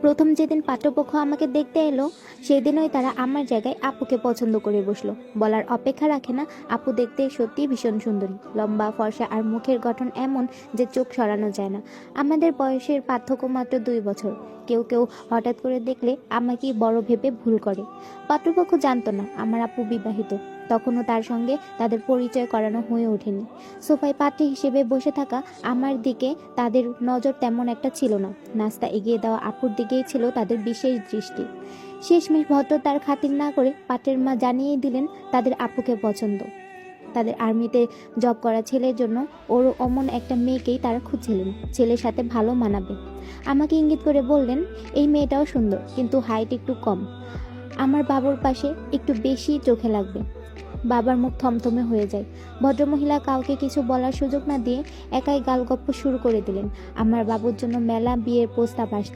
প্রথম যেদিন পাত্রপক্ষ আমাকে দেখতে এলো সেদিনই তারা আমার জায়গায় আপুকে পছন্দ করে বসলো। বলার অপেক্ষা রাখে না, আপু দেখতে সত্যিই ভীষণ সুন্দরী, লম্বা, ফর্সা আর মুখের গঠন এমন যে চোখ সরানো যায় না। আমাদের বয়সের পার্থক্য মাত্র 2 বছর। কেউ কেউ হঠাৎ করে দেখলে আমাকেই বড় ভেবে ভুল করে। পাত্রপক্ষ জানতো না আমার আপু বিবাহিত, তখনও তার সঙ্গে তাদের পরিচয় করানো হয়ে ওঠেনি। সোফায় পাত্রী হিসেবে বসে থাকা আমার দিকে তাদের নজর তেমন একটা ছিল না। নাস্তা এগিয়ে দেওয়া আপুর দিকেই ছিল তাদের বিশেষ দৃষ্টি। শেষমেশ ভদ্রতার খাতির না করে পাত্রের মা জানিয়ে দিলেন তাদের আপুকে পছন্দ। তাদের আর্মিতে জব করা ছেলের জন্য ওর অমন একটা মেয়েকেই তারা খুঁজছিলেন, ছেলের সাথে ভালো মানাবে। আমাকে ইঙ্গিত করে বললেন, এই মেয়েটাও সুন্দর, কিন্তু হাইট একটু কম, আমার বাবুর পাশে একটু বেশি চোখে লাগবে। বাবার মুখ থমথমে হয়ে যায়। ভদ্রমহিলা কাউকে কিছু বলার সুযোগ না দিয়ে একাই গালগপ্প শুরু করে দিলেন। আমার বাবুর জন্য মেলা বিয়ের প্রস্তাব আসছে।